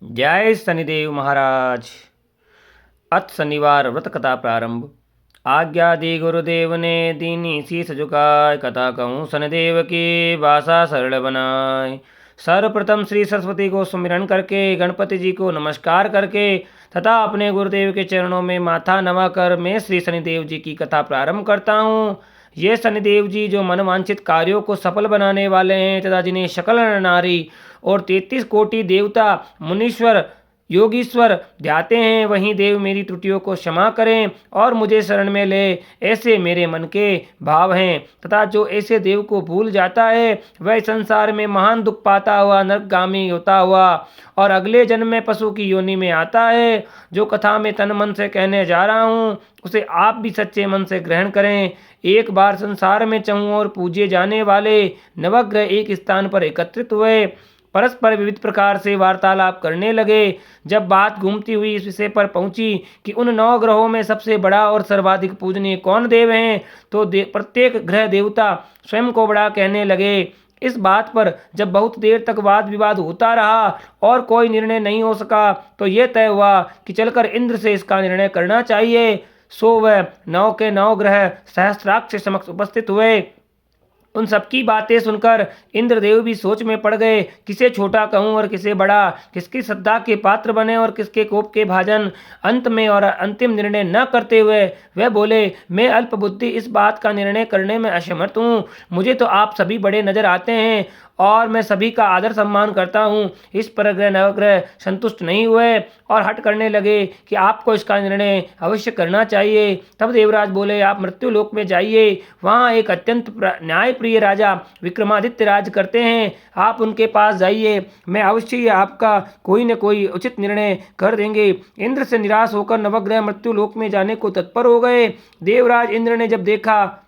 जय शनिदेव महाराज। अथ शनिवार व्रत कथा प्रारंभ। आज्ञा दी गुरुदेव ने, दीनी शीस झुकाय, कथा कहूँ शनिदेव की, भाषा सरल बनाए। सर्वप्रथम श्री सरस्वती को सुमिरन करके, गणपति जी को नमस्कार करके तथा अपने गुरुदेव के चरणों में माथा नवाकर मैं श्री शनिदेव जी की कथा प्रारंभ करता हूँ। ये शनिदेव जी जो मनवांछित कार्यों को सफल बनाने वाले हैं तथा जिन्हें सकल नर नारी और 33 कोटि देवता मुनीश्वर योगीश्वर ध्याते हैं, वहीं देव मेरी त्रुटियों को क्षमा करें और मुझे शरण में ले, ऐसे मेरे मन के भाव हैं। तथा जो ऐसे देव को भूल जाता है वह संसार में महान दुख पाता हुआ नरकगामी होता हुआ और अगले जन्म में पशु की योनि में आता है। जो कथा में तन मन से कहने जा रहा हूँ उसे आप भी सच्चे मन से ग्रहण करें। एक बार संसार में चहुं और पूजे जाने वाले नवग्रह एक स्थान पर एकत्रित हुए, परस्पर विविध प्रकार से वार्तालाप करने लगे। जब बात घूमती हुई इस विषय पर पहुंची कि उन 9 ग्रहों में सबसे बड़ा और सर्वाधिक पूजनीय कौन देव हैं, तो प्रत्येक ग्रह देवता स्वयं को बड़ा कहने लगे। इस बात पर जब बहुत देर तक वाद विवाद होता रहा और कोई निर्णय नहीं हो सका, तो यह तय हुआ कि चलकर इंद्र से इसका निर्णय करना चाहिए। सो वह 9 के 9 ग्रह सहस्त्राक्ष के समक्ष उपस्थित हुए। उन सबकी बातें सुनकर इंद्रदेव भी सोच में पड़ गए, किसे छोटा कहूं और किसे बड़ा, किसकी श्रद्धा के पात्र बने और किसके कोप के भाजन। अंत में और अंतिम निर्णय न करते हुए वह बोले, मैं अल्प बुद्धि इस बात का निर्णय करने में असमर्थ हूँ। मुझे तो आप सभी बड़े नजर आते हैं और मैं सभी का आदर सम्मान करता हूँ। इस पर ग्रह नवग्रह संतुष्ट नहीं हुए और हट करने लगे कि आपको इसका निर्णय अवश्य करना चाहिए। तब देवराज बोले, आप मृत्यु लोक में जाइए, वहाँ एक अत्यंत न्यायप्रिय राजा विक्रमादित्य राज करते हैं, आप उनके पास जाइए, मैं अवश्य ही आपका कोई न कोई उचित निर्णय कर देंगे। इंद्र से निराश होकर नवग्रह मृत्यु लोक में जाने को तत्पर हो गए। देवराज इंद्र ने जब देखा,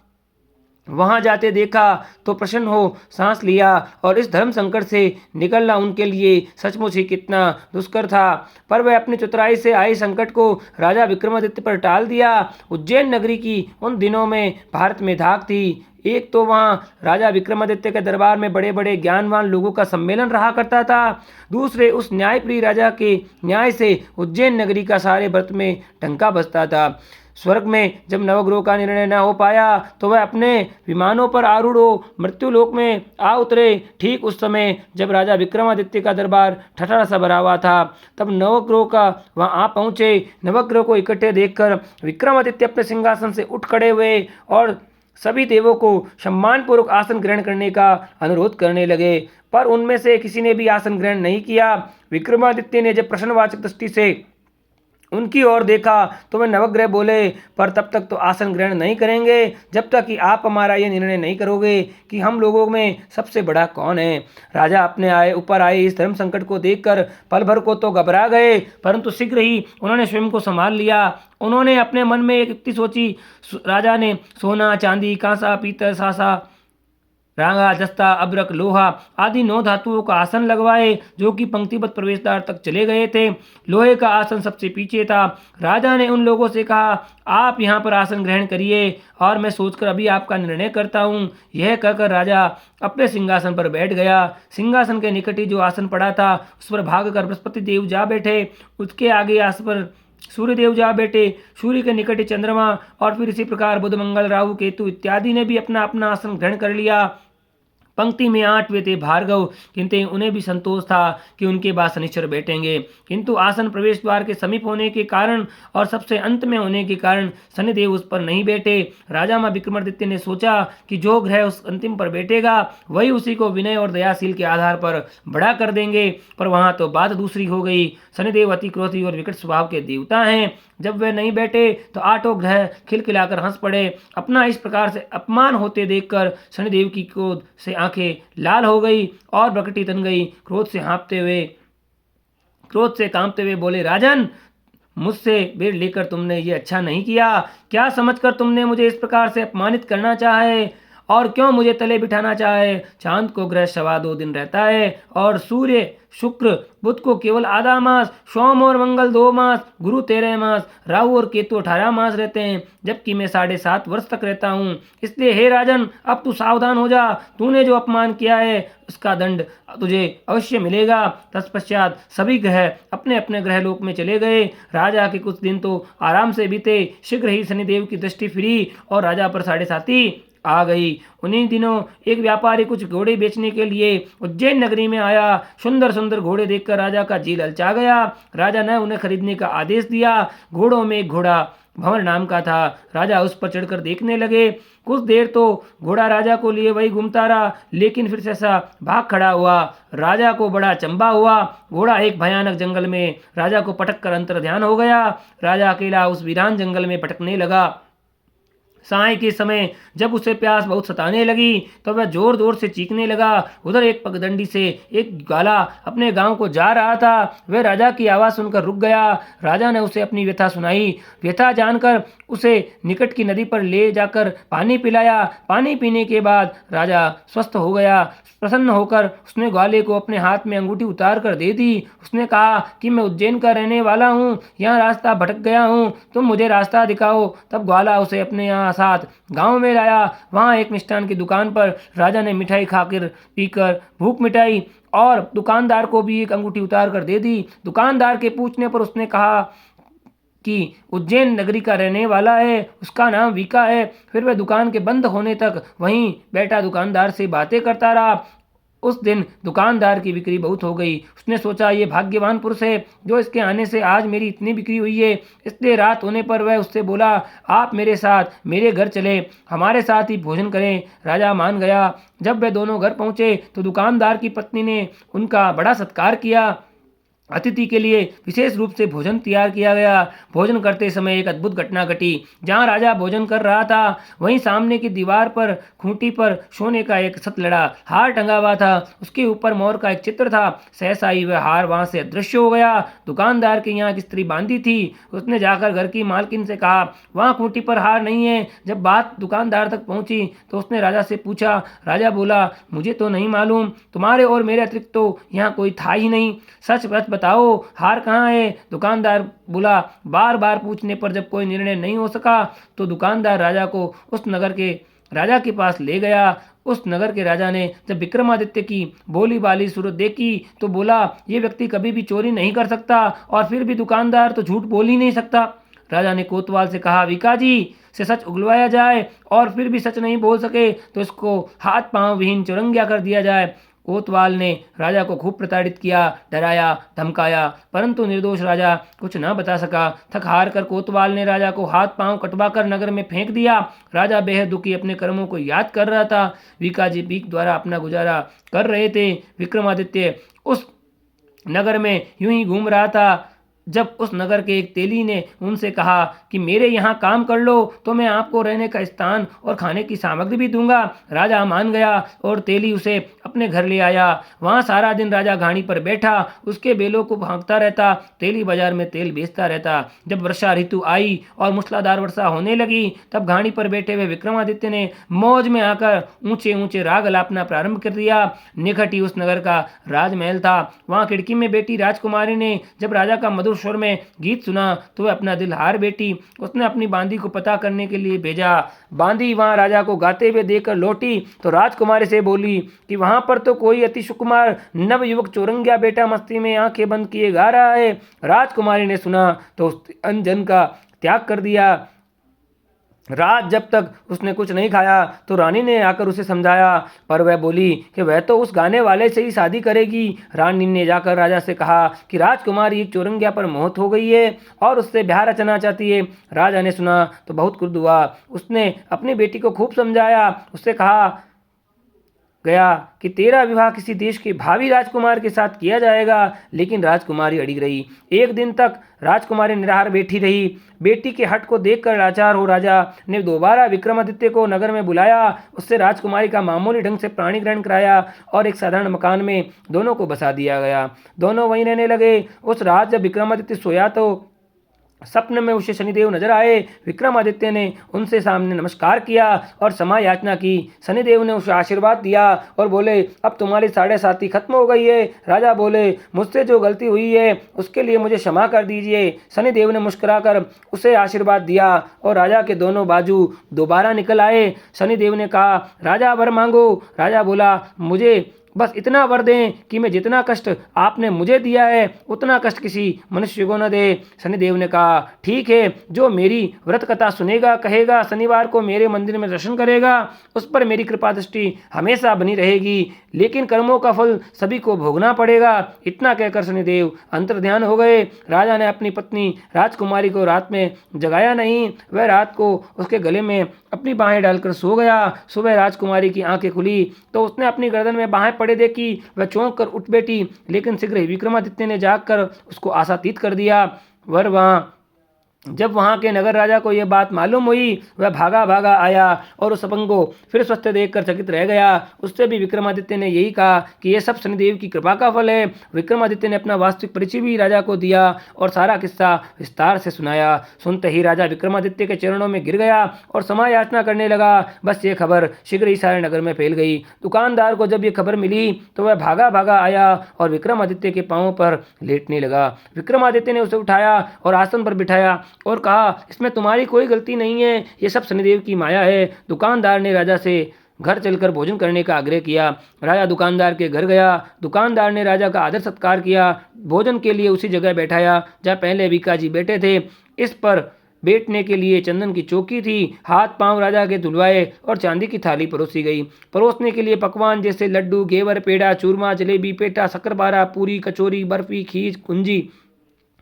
वहां जाते देखा तो प्रसन्न हो सांस लिया और इस धर्म संकट से निकलना उनके लिए सचमुच ही कितना दुष्कर था। पर वह अपनी चतुराई से आई संकट को राजा विक्रमादित्य पर टाल दिया। उज्जैन नगरी की उन दिनों में भारत में धाक थी। एक तो वहाँ राजा विक्रमादित्य के दरबार में बड़े बड़े ज्ञानवान लोगों का सम्मेलन रहा करता था, दूसरे उस न्यायप्रिय राजा के न्याय से उज्जैन नगरी का सारे व्रत में टंका बजता था। स्वर्ग में जब नवग्रह का निर्णय न हो पाया तो वह अपने विमानों पर आरूढ़ हो मृत्युलोक में आ उतरे। ठीक उस समय जब राजा विक्रमादित्य का दरबार ठठारा सा भरा हुआ था, तब नवग्रह का वहां आ पहुंचे। नवग्रह को इकट्ठे देखकर विक्रमादित्य अपने सिंहासन से उठ खड़े हुए और सभी देवों को सम्मानपूर्वक आसन ग्रहण करने का अनुरोध करने लगे, पर उनमें से किसी ने भी आसन ग्रहण नहीं किया। विक्रमादित्य ने जब प्रश्नवाचक दृष्टि से उनकी ओर देखा तो वे नवग्रह बोले, पर तब तक तो आसन ग्रहण नहीं करेंगे जब तक कि आप हमारा ये निर्णय नहीं करोगे कि हम लोगों में सबसे बड़ा कौन है। राजा अपने ऊपर आए इस धर्म संकट को देखकर पल भर को तो घबरा गए, परंतु शीघ्र ही उन्होंने स्वयं को संभाल लिया। उन्होंने अपने मन में एक युक्ति सोची। राजा ने सोना, चांदी, कांसा, पीतल, सासा, रांगा, जस्ता, अब्रक, लोहा आदि 9 धातुओं का आसन लगवाए, जो कि पंक्तिबद्ध प्रवेशद्वार तक चले गए थे। लोहे का आसन सबसे पीछे था। राजा ने उन लोगों से कहा, आप यहाँ पर आसन ग्रहण करिए और मैं सोचकर अभी आपका निर्णय करता हूँ। यह कहकर राजा अपने सिंहासन पर बैठ गया। सिंहासन के निकट ही जो आसन पड़ा था उस पर भागकर बृहस्पति देव जा बैठे। उसके आगे आसन पर सूर्य देव जा बैठे। सूर्य के निकट चंद्रमा और फिर इसी प्रकार बुध, मंगल, राहु, केतु इत्यादि ने भी अपना अपना आसन ग्रहण कर लिया। पंक्ति में 8वें थे भार्गव, किंतु उन्हें भी संतोष था कि उनके बाद शनिश्चर बैठेंगे, किंतु आसन प्रवेश द्वार के समीप होने के कारण और सबसे अंत में होने के कारण शनिदेव उस पर नहीं बैठे। राजा मां विक्रमादित्य ने सोचा कि जो ग्रह उस अंतिम पर बैठेगा वही उसी को विनय और दयाशील के आधार पर बड़ा कर देंगे। पर वहां तो बात दूसरी हो गई। शनिदेव अति क्रोधी और विकट स्वभाव के देवता हैं। जब वे नहीं बैठे तो 8 ग्रह खिलखिलाकर हंस पड़े। अपना इस प्रकार से अपमान होते देखकर शनिदेव की क्रोध से आंखें लाल हो गई और प्रकटी तन गई। क्रोध से कांपते हुए बोले, राजन, मुझसे बेर लेकर तुमने ये अच्छा नहीं किया। क्या समझकर तुमने मुझे इस प्रकार से अपमानित करना चाहे और क्यों मुझे तले बिठाना चाहे। चांद को ग्रह 2.25 दिन रहता है और सूर्य शुक्र बुध को केवल आधा मास, सोम और मंगल 2 मास, गुरु 13 मास, राहु और केतु 18 मास रहते हैं, जबकि मैं 7.5 वर्ष तक रहता हूँ। इसलिए हे राजन, अब तू सावधान हो जा। तूने जो अपमान किया है उसका दंड तुझे अवश्य मिलेगा। तत्पश्चात सभी ग्रह अपने अपने ग्रहलोक में चले गए। राजा के कुछ दिन तो आराम से बीते। शीघ्र ही शनिदेव की दृष्टि फिरी और राजा पर 7.5 आ गई। उन्हीं दिनों एक व्यापारी कुछ घोड़े बेचने के लिए उज्जैन नगरी में आया। सुंदर सुंदर घोड़े देखकर राजा का जी ललचा गया। राजा ने उन्हें खरीदने का आदेश दिया। घोड़ों में एक घोड़ा भंवर नाम का था। राजा उस पर चढ़कर देखने लगे। कुछ देर तो घोड़ा राजा को लिए वही घूमता रहा, लेकिन फिर सहसा भाग खड़ा हुआ। राजा को बड़ा चंबा हुआ। घोड़ा एक भयानक जंगल में राजा को पटक कर अंतर ध्यान हो गया। राजा अकेला उस वीरान जंगल में भटकने लगा। साय के समय जब उसे प्यास बहुत सताने लगी तो वह जोर जोर से चीखने लगा। उधर एक पगडंडी से एक ग्वाला अपने गांव को जा रहा था। वह राजा की आवाज़ सुनकर रुक गया। राजा ने उसे अपनी व्यथा सुनाई। व्यथा जानकर उसे निकट की नदी पर ले जाकर पानी पिलाया। पानी पीने के बाद राजा स्वस्थ हो गया। प्रसन्न होकर उसने ग्वाले को अपने हाथ में अंगूठी उतार कर दे दी। उसने कहा कि मैं उज्जैन का रहने वाला हूँ, यहाँ रास्ता भटक गया हूँ, तुम मुझे रास्ता दिखाओ। तब ग्वाला उसे अपने यहाँ साथ गांव में लाया। वहाँ एक मिष्ठान की दुकान पर राजा ने मिठाई खाकर पीकर भूख मिटाई और दुकानदार को भी एक अंगूठी उतार कर दे दी। दुकानदार के पूछने पर उसने कहा कि उज्जैन नगरी का रहने वाला है, उसका नाम वीका है। फिर वह दुकान के बंद होने तक वहीं बैठा दुकानदार से बातें करता रहा। उस दिन दुकानदार की बिक्री बहुत हो गई। उसने सोचा ये भाग्यवान पुरुष है जो इसके आने से आज मेरी इतनी बिक्री हुई है। इसलिए रात होने पर वह उससे बोला, आप मेरे साथ मेरे घर चले, हमारे साथ ही भोजन करें। राजा मान गया। जब वे दोनों घर पहुंचे तो दुकानदार की पत्नी ने उनका बड़ा सत्कार किया। अतिथि के लिए विशेष रूप से भोजन तैयार किया गया। भोजन करते समय एक अद्भुत घटना घटी। जहाँ राजा भोजन कर रहा था वहीं सामने की दीवार पर खूंटी पर सोने का एक सतलड़ा हार टंगा हुआ था। उसके ऊपर मोर का एक चित्र था। सहसा ही वह हार वहां से अदृश्य हो गया। दुकानदार के यहाँ एक स्त्री बांधी थी। उसने जाकर घर की मालकिन से कहा, वहाँ खूंटी पर हार नहीं है। जब बात दुकानदार तक पहुंची तो उसने राजा से पूछा। राजा बोला, मुझे तो नहीं मालूम, तुम्हारे और मेरे अतिरिक्त तो यहाँ कोई था ही नहीं। सच बताओ हार कहाँ है। दुकानदार बोला। बार बार पूछने पर जब कोई निर्णय नहीं हो सका तो दुकानदार राजा को उस नगर के राजा के पास ले गया। उस नगर के राजा ने जब विक्रमादित्य की बोली बाली सूरत देखी तो बोला, ये व्यक्ति कभी भी चोरी नहीं कर सकता और फिर भी दुकानदार तो झूठ बोल ही नहीं सकता। राजा ने कोतवाल से कहा, वीका जी से सच उगलवाया जाए और फिर भी सच नहीं बोल सके तो इसको हाथ पांव विहीन चुरंगिया कर दिया जाए। कोतवाल ने राजा को खूब प्रताड़ित किया, डराया, धमकाया, परंतु निर्दोष राजा कुछ न बता सका। थक हार कर कोतवाल ने राजा को हाथ पांव कटवाकर नगर में फेंक दिया। राजा बेहद दुखी अपने कर्मों को याद कर रहा था। वीकाजी भीख द्वारा अपना गुजारा कर रहे थे। विक्रमादित्य उस नगर में यूं ही घूम रहा था जब उस नगर के एक तेली ने उनसे कहा कि मेरे यहाँ काम कर लो तो मैं आपको रहने का स्थान और खाने की सामग्री भी दूंगा। राजा मान गया और तेली उसे अपने घर ले आया। वहाँ सारा दिन राजा घानी पर बैठा उसके बेलों को भांकता रहता। तेली बाजार में तेल बेचता रहता। जब वर्षा ऋतु आई और मूसलाधार वर्षा होने लगी तब घानी पर बैठे हुए विक्रमादित्य ने मौज में आकर ऊंचे ऊंचे राग अलापना प्रारंभ कर दिया। निकट ही उस नगर का राजमहल था। वहाँ खिड़की में बैठी राजकुमारी ने जब राजा का मधुर स्वर में गीत सुना तो वह अपना दिल हार बैठी। उसने अपनी बांदी को पता करने के लिए भेजा। बांदी वहां राजा को गाते हुए देखकर लौटी तो राजकुमारी से बोली कि वहां पर तो कोई अति सुकुमार नव युवक चौरंगिया बेटा मस्ती में आंखें बंद किए गा रहा है। राजकुमारी ने सुना तो उस अंजन का त्याग कर दिया। रात जब तक उसने कुछ नहीं खाया तो रानी ने आकर उसे समझाया, पर वह बोली कि वह तो उस गाने वाले से ही शादी करेगी। रानी ने जाकर राजा से कहा कि राजकुमारी एक चौरंगिया पर मोहित हो गई है और उससे ब्याह रचना चाहती है। राजा ने सुना तो बहुत क्रुद्ध हुआ। उसने अपनी बेटी को खूब समझाया। उससे कहा गया कि तेरा विवाह किसी देश के भावी राजकुमार के साथ किया जाएगा, लेकिन राजकुमारी अड़ी रही। एक दिन तक राजकुमारी निराहार बैठी रही। बेटी के हट को देखकर लाचार हो राजा ने दोबारा विक्रमादित्य को नगर में बुलाया। उससे राजकुमारी का मामूली ढंग से प्राणी ग्रहण कराया और एक साधारण मकान में दोनों को बसा दिया गया। दोनों वहीं रहने लगे। उस रात जब विक्रमादित्य सोया तो स्वप्न में उसे शनिदेव नजर आए। विक्रमादित्य ने उनसे सामने नमस्कार किया और क्षमा याचना की। शनिदेव ने उसे आशीर्वाद दिया और बोले, अब तुम्हारी 7.5 खत्म हो गई है। राजा बोले, मुझसे जो गलती हुई है उसके लिए मुझे क्षमा कर दीजिए। शनिदेव ने मुस्कुराकर उसे आशीर्वाद दिया और राजा के दोनों बाजू दोबारा निकल आए। शनिदेव ने कहा, राजा वर मांगो। राजा बोला, मुझे बस इतना वर दें कि मैं जितना कष्ट आपने मुझे दिया है उतना कष्ट किसी मनुष्य को न दे। शनिदेव ने कहा, ठीक है, जो मेरी व्रत कथा सुनेगा, कहेगा, शनिवार को मेरे मंदिर में दर्शन करेगा, उस पर मेरी कृपा दृष्टि हमेशा बनी रहेगी, लेकिन कर्मों का फल सभी को भोगना पड़ेगा। इतना कहकर शनिदेव अंतर्ध्यान हो गए। राजा ने अपनी पत्नी राजकुमारी को रात में जगाया नहीं। वह रात को उसके गले में अपनी बाहें डालकर सो गया। सुबह राजकुमारी की आंखें खुली तो उसने अपनी गर्दन में बाहें पड़े देखी। वह चौंक कर उठ बैठी, लेकिन शीघ्र ही विक्रमादित्य ने जागकर उसको आशातीत कर दिया। जब वहां के नगर राजा को यह बात मालूम हुई, वह भागा भागा आया और उस अपंग को फिर स्वस्थ देखकर चकित रह गया। उससे भी विक्रमादित्य ने यही कहा कि यह सब शनिदेव की कृपा का फल है। विक्रमादित्य ने अपना वास्तविक परिचय भी राजा को दिया और सारा किस्सा विस्तार से सुनाया। सुनते ही राजा विक्रमादित्य के चरणों में गिर गया और क्षमा याचना करने लगा। बस ये खबर शीघ्र ही सारे नगर में फैल गई। दुकानदार को जब ये खबर मिली तो वह भागा भागा आया और विक्रमादित्य के पांवों पर लेटने लगा। विक्रमादित्य ने उसे उठाया और आसन पर बिठाया और कहा, इसमें तुम्हारी कोई गलती नहीं है, ये सब शनिदेव की माया है। दुकानदार ने राजा से घर चलकर भोजन करने का आग्रह किया। राजा दुकानदार के घर गया। दुकानदार ने राजा का आदर सत्कार किया। भोजन के लिए उसी जगह बैठाया जहाँ पहले बीकाजी बैठे थे। इस पर बैठने के लिए चंदन की चौकी थी। हाथ पांव राजा के धुलवाए और चांदी की थाली परोसी गई। परोसने के लिए पकवान जैसे लड्डू, घेवर, पेड़ा, चूरमा, जलेबी, पेठा, शक्करपारा, पूरी, कचौरी, बर्फी, खीर, कुंजी,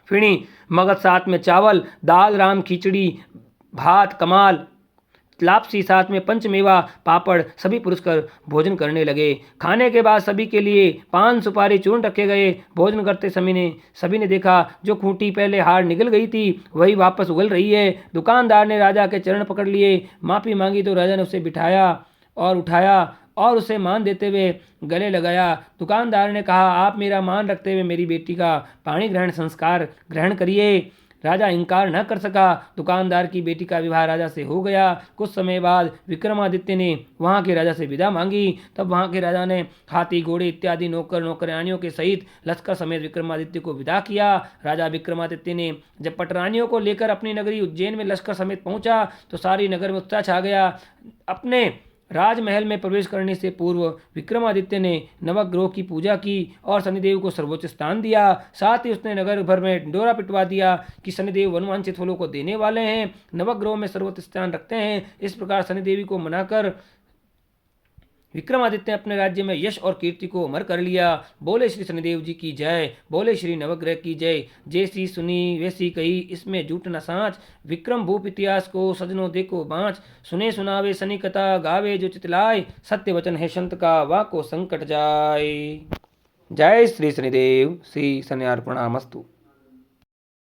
फिणी, मगध, साथ में चावल, दाल, राम, खिचड़ी, भात, कमाल, लापसी, साथ में पंचमेवा, पापड़, सभी पुरस्कार भोजन करने लगे। खाने के बाद सभी के लिए पान, सुपारी, चूर्ण रखे गए। भोजन करते समय सभी ने देखा जो खूंटी पहले हार निकल गई थी वही वापस उगल रही है। दुकानदार ने राजा के चरण पकड़ लिए। माफी मांगी तो राजा ने उसे बिठाया और उठाया और उसे मान देते हुए गले लगाया। दुकानदार ने कहा, आप मेरा मान रखते हुए मेरी बेटी का पाणी ग्रहण संस्कार ग्रहण करिए। राजा इनकार न कर सका। दुकानदार की बेटी का विवाह राजा से हो गया। कुछ समय बाद विक्रमादित्य ने वहां के राजा से विदा मांगी। तब वहां के राजा ने हाथी, घोड़े इत्यादि नौकर नौकरानियों के सहित लश्कर समेत विक्रमादित्य को विदा किया। राजा विक्रमादित्य ने जब पटरानियों को लेकर अपनी नगरी उज्जैन में लश्कर समेत पहुंचा तो सारी नगर में उत्साह छा गया। अपने राजमहल में प्रवेश करने से पूर्व विक्रमादित्य ने नवग्रह की पूजा की और शनिदेव को सर्वोच्च स्थान दिया। साथ ही उसने नगर भर में डोरा पिटवा दिया कि शनिदेव वनवांछित फलों को देने वाले हैं, नवग्रहों में सर्वोच्च स्थान रखते हैं। इस प्रकार शनिदेवी को मनाकर विक्रमादित्य ने अपने राज्य में यश और कीर्ति को अमर कर लिया। बोले श्री शनिदेव जी की जय, बोले श्री नवग्रह की जय। जैसी सुनी वैसी कही, इसमें झूठ न सांच। विक्रम भूप इतिहास को सजनों देखो बाँच। सुने सुनावे शनि कथा, गावे जो चितलाय। सत्य वचन है संत का, वाको संकट जाय। जय श्री शनिदेव। श्री शनियार्पणामस्तु।